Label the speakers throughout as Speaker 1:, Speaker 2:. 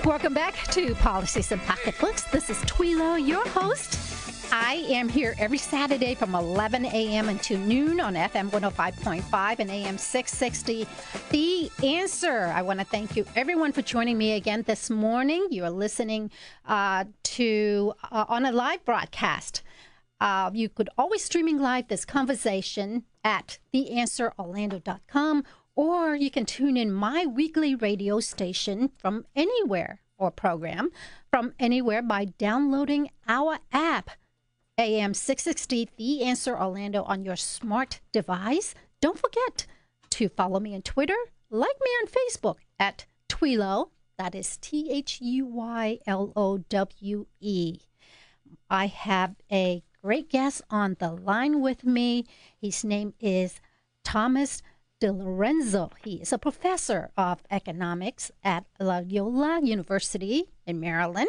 Speaker 1: Welcome back to Policies and Pocketbooks. This is Thuy Lowe, your host. I am here every Saturday from 11 a.m. until noon on FM 105.5 and AM 660. The Answer. I want to thank you, everyone, for joining me again this morning. You are listening to on a live broadcast. You could always streaming live this conversation at theanswerorlando.com, or you can tune in my weekly radio station from anywhere, or program from anywhere, by downloading our app, AM 660 The Answer Orlando, on your smart device. Don't forget to follow me on Twitter, like me on Facebook at Thuy Lowe. That is THUYLOWE. I have a great guest on the line with me. His name is Thomas Dilorenzo. He is a professor of economics at Loyola University in Maryland,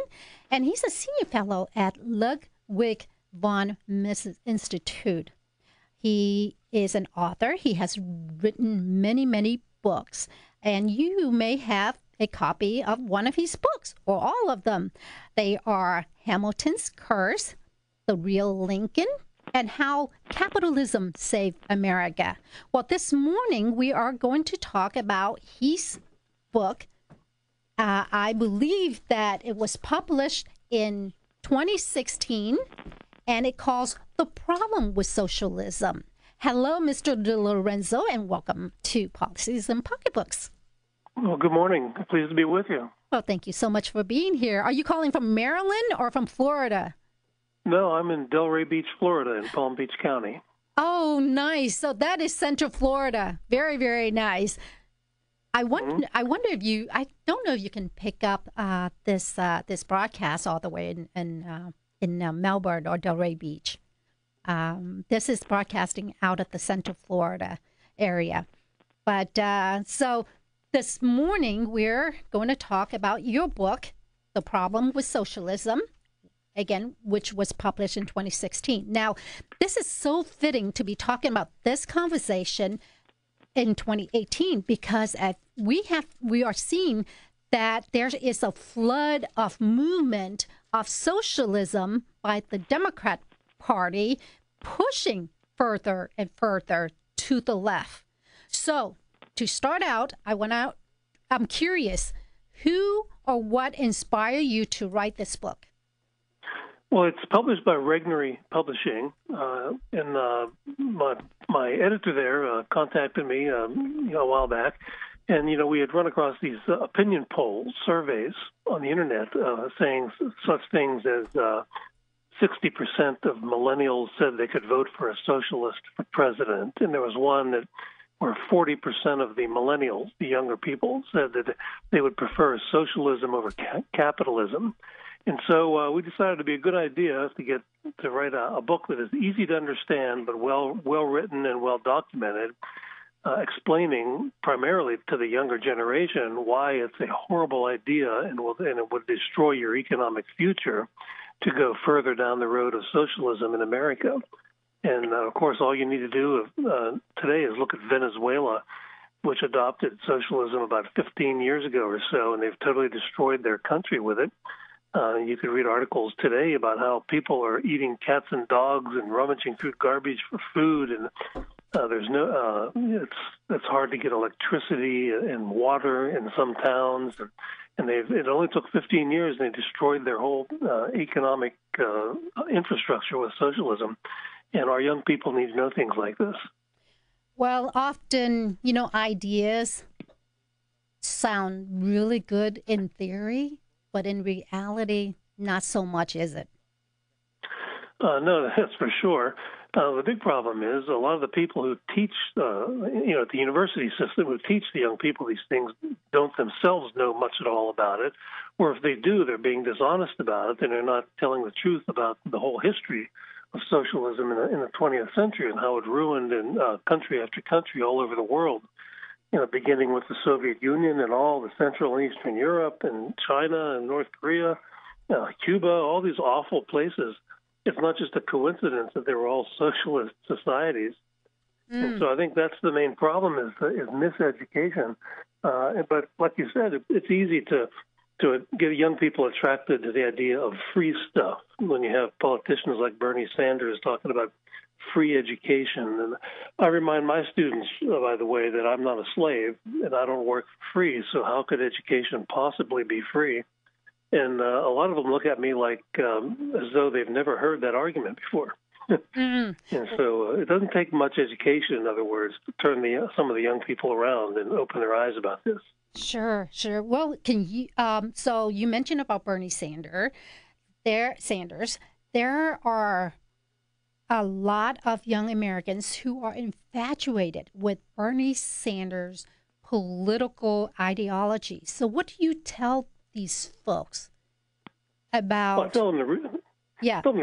Speaker 1: and he's a senior fellow at Ludwig von Mises Institute. He is an author. He has written many, many books, and you may have a copy of one of his books or all of them. They are Hamilton's Curse, The Real Lincoln, and How Capitalism Saved America. Well, this morning we are going to talk about his book. I believe that it was published in 2016, and it calls The Problem with Socialism. Hello, Mr. Dilorenzo, and welcome to Policies and Pocketbooks.
Speaker 2: Well, good morning. Pleased to be with you.
Speaker 1: Well, thank you so much for being here. Are you calling from Maryland or from Florida?
Speaker 2: No, I'm in Delray Beach, Florida, in Palm Beach County.
Speaker 1: Oh, nice. So that is Central Florida. Very, very nice. I wonder if you, I don't know if you can pick up this broadcast all the way in Melbourne or Delray Beach. This is broadcasting out at the Central Florida area. But so this morning we're going to talk about your book, The Problem with Socialism, again, which was published in 2016. Now, this is so fitting to be talking about this conversation in 2018 because we are seeing that there is a flood of movement of socialism by the Democrat Party pushing further and further to the left. So, to start out, I'm curious, who or what inspired you to write this book?
Speaker 2: Well, it's published by Regnery Publishing, and my editor there contacted me a while back, and we had run across these opinion polls, surveys on the internet saying such things as 60% of millennials said they could vote for a socialist for president, and there was one where 40% of the millennials, the younger people, said that they would prefer socialism over capitalism. And so we decided it'd be a good idea to write a book that is easy to understand but well written and well documented, explaining primarily to the younger generation why it's a horrible idea and it would destroy your economic future to go further down the road of socialism in America. And of course, all you need to do today is look at Venezuela, which adopted socialism about 15 years ago or so, and they've totally destroyed their country with it. You could read articles today about how people are eating cats and dogs and rummaging through garbage for food, and it's hard to get electricity and water in some towns, and it only took 15 years, and they destroyed their whole economic infrastructure with socialism. And our young people need to know things like this.
Speaker 1: Well, often, ideas sound really good in theory, but in reality, not so much, is it?
Speaker 2: No, that's for sure. The big problem is a lot of the people who teach, at the university system, who teach the young people these things don't themselves know much at all about it. Or if they do, they're being dishonest about it, and they're not telling the truth about the whole history of socialism in the 20th century and how it ruined in country after country all over the world. Beginning with the Soviet Union and all the Central and Eastern Europe and China and North Korea, Cuba, all these awful places. It's not just a coincidence that they were all socialist societies. And so I think that's the main problem is miseducation. But like you said, it's easy to to get young people attracted to the idea of free stuff. When you have politicians like Bernie Sanders talking about free education, and I remind my students, by the way, that I'm not a slave and I don't work for free. So how could education possibly be free? And a lot of them look at me like as though they've never heard that argument before. And so it doesn't take much education, in other words, to turn some of the young people around and open their eyes about this.
Speaker 1: Sure. Well, can you? So you mentioned about Bernie Sanders. There are a lot of young Americans who are infatuated with Bernie Sanders' political ideology. So what do you tell these folks about?
Speaker 2: Well, I tell them to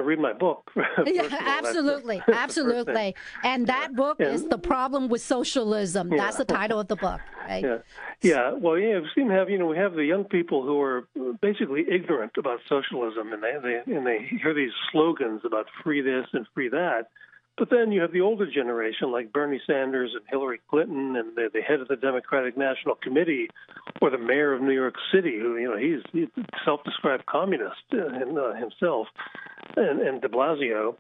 Speaker 2: read my book.
Speaker 1: Yeah, absolutely. And that book is The Problem with Socialism. That's the title of the book, right?
Speaker 2: Yeah. Well, we seem to have, we have the young people who are basically ignorant about socialism, and they hear these slogans about free this and free that. But then you have the older generation, like Bernie Sanders and Hillary Clinton, and the head of the Democratic National Committee, or the mayor of New York City, who he's a self-described communist himself, and De Blasio.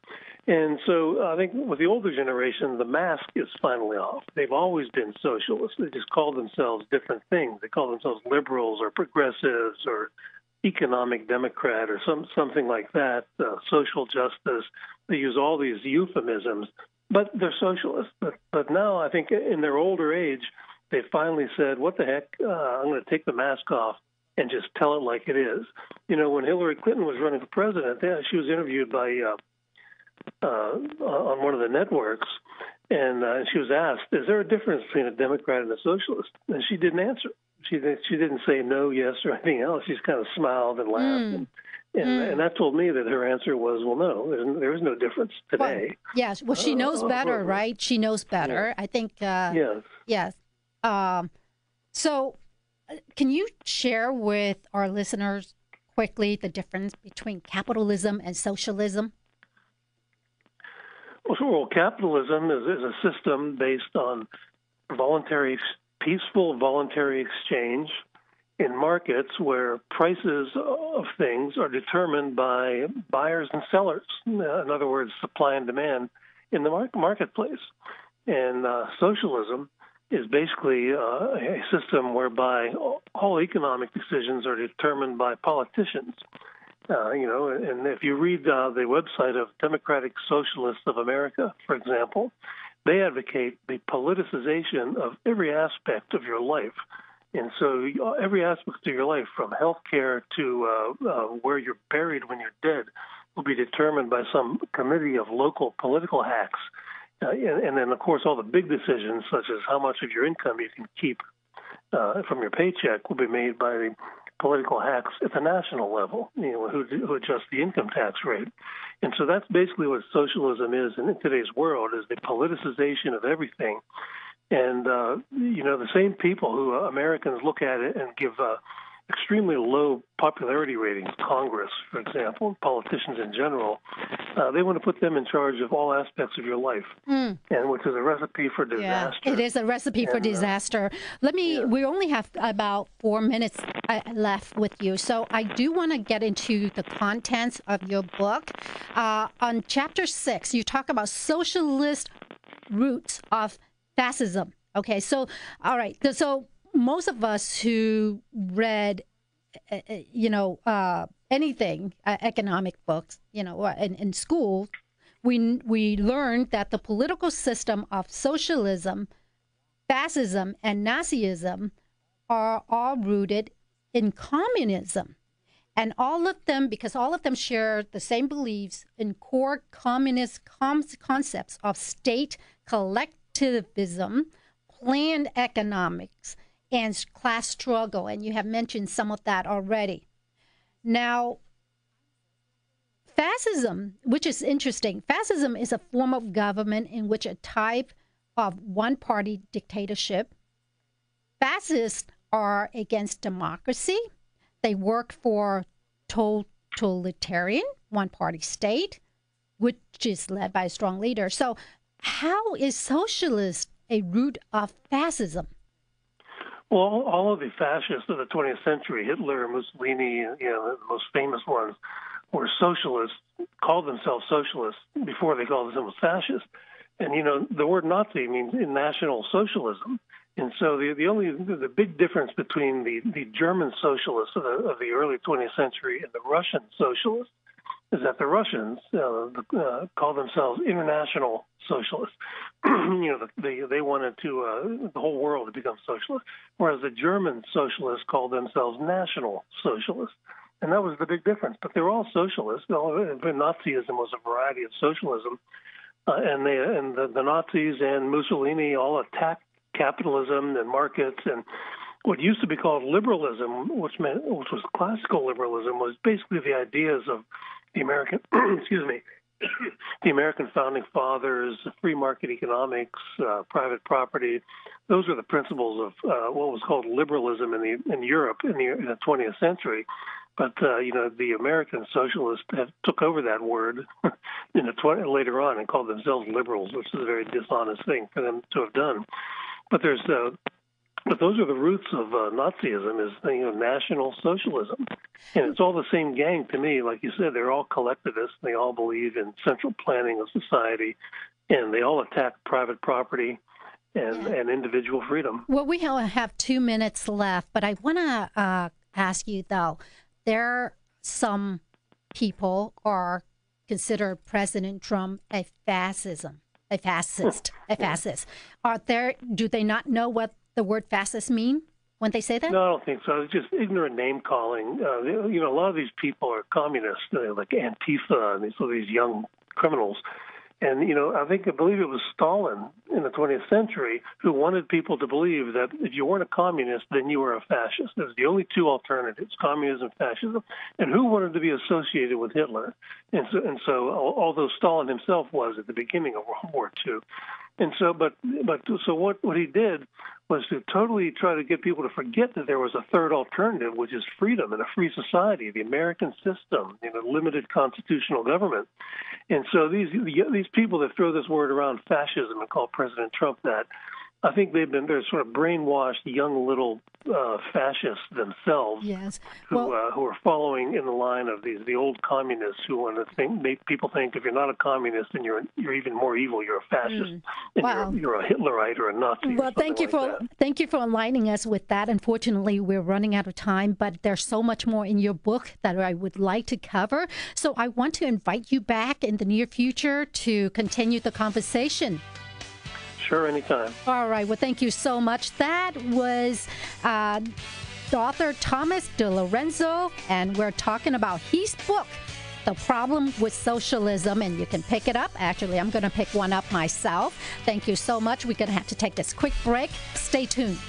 Speaker 2: And so I think with the older generation, the mask is finally off. They've always been socialists. They just call themselves different things. They call themselves liberals or progressives or economic Democrat or something like that, social justice. They use all these euphemisms, but they're socialists. But now I think in their older age, they finally said, what the heck, I'm going to take the mask off and just tell it like it is. When Hillary Clinton was running for president, she was interviewed by on one of the networks, and she was asked, is there a difference between a Democrat and a socialist? And she didn't answer. She didn't say no, yes, or anything else. She just kind of smiled and laughed. And that told me that her answer was, well, no, there is no difference today.
Speaker 1: Well, yes. Well, she knows better, right? She knows better. Yeah. I think.
Speaker 2: Yes.
Speaker 1: Yes. So can you share with our listeners quickly the difference between capitalism and socialism?
Speaker 2: Well, capitalism is a system based on peaceful voluntary exchange in markets where prices of things are determined by buyers and sellers. In other words, supply and demand in the marketplace. And socialism is basically a system whereby all economic decisions are determined by politicians. And if you read the website of Democratic Socialists of America, for example, they advocate the politicization of every aspect of your life. And so every aspect of your life, from health care to where you're buried when you're dead, will be determined by some committee of local political hacks. And then, of course, all the big decisions, such as how much of your income you can keep from your paycheck, will be made by the political hacks at the national level, who adjust the income tax rate. And so that's basically what socialism is in today's world, is the politicization of everything. And, the same people who Americans look at it and give extremely low popularity ratings, Congress, for example, politicians in general, they want to put them in charge of all aspects of your life, and which is a recipe for disaster.
Speaker 1: Yeah, it is a recipe for disaster. We only have about 4 minutes left with you, so I do want to get into the contents of your book. On chapter 6, you talk about socialist roots of fascism. Okay, so, all right. So most of us who read, anything, economic books, in school, we learned that the political system of socialism, fascism, and Nazism are all rooted in communism. And all of them, because all of them share the same beliefs in core communist concepts of state collectivism, planned economics, and class struggle. And you have mentioned some of that already. Now, fascism, which is interesting, fascism is a form of government in which a type of one-party dictatorship. Fascists are against democracy. They work for totalitarian one-party state, which is led by a strong leader. So how is socialist a root of fascism?
Speaker 2: Well, all of the fascists of the 20th century, Hitler, Mussolini, the most famous ones, were socialists, called themselves socialists before they called themselves fascists. And, the word Nazi means National Socialism. And so the big difference between the German socialists of the early 20th century and the Russian socialists is that the Russians call themselves international socialists. They wanted to the whole world to become socialist, whereas the German socialists called themselves national socialists. And that was the big difference. But they were all socialists. Nazism was a variety of socialism. And the Nazis and Mussolini all attacked capitalism and markets, and what used to be called liberalism, which was classical liberalism, was basically the ideas of the American, the American founding fathers, free market economics, private property. Those are the principles of what was called liberalism in Europe in the 20th century. But the American socialists took over that word later on and called themselves liberals, which is a very dishonest thing for them to have done. But those are the roots of Nazism, is National Socialism, and it's all the same gang to me. Like you said, they're all collectivists. They all believe in central planning of society, and they all attack private property and individual freedom.
Speaker 1: Well, we have 2 minutes left, but I want to ask you though. There are some people are consider President Trump a fascist. Do they not know what the word fascist mean when they say that?
Speaker 2: No, I don't think so. It's just ignorant name calling. A lot of these people are communists, like Antifa and these young criminals. And, I believe it was Stalin in the 20th century who wanted people to believe that if you weren't a communist, then you were a fascist. There's the only two alternatives, communism and fascism. And who wanted to be associated with Hitler? And so although Stalin himself was at the beginning of World War II. And so, but what he did was to totally try to get people to forget that there was a third alternative, which is freedom and a free society, the American system, limited constitutional government. And so these people that throw this word around, fascism, and call President Trump that, I think they're sort of brainwashed young little fascists themselves.
Speaker 1: Yes.
Speaker 2: Who are following in the line of the old communists who want to make people think if you're not a communist, then you're even more evil. You're a fascist. And
Speaker 1: wow.
Speaker 2: You're a Hitlerite or a Nazi.
Speaker 1: Well, thank you for enlightening us with that. Unfortunately, we're running out of time, but there's so much more in your book that I would like to cover. So I want to invite you back in the near future to continue the conversation.
Speaker 2: Sure, anytime.
Speaker 1: All right. Well, thank you so much. That was the author Thomas Dilorenzo, and we're talking about his book, The Problem with Socialism, and you can pick it up. Actually, I'm going to pick one up myself. Thank you so much. We're going to have to take this quick break. Stay tuned.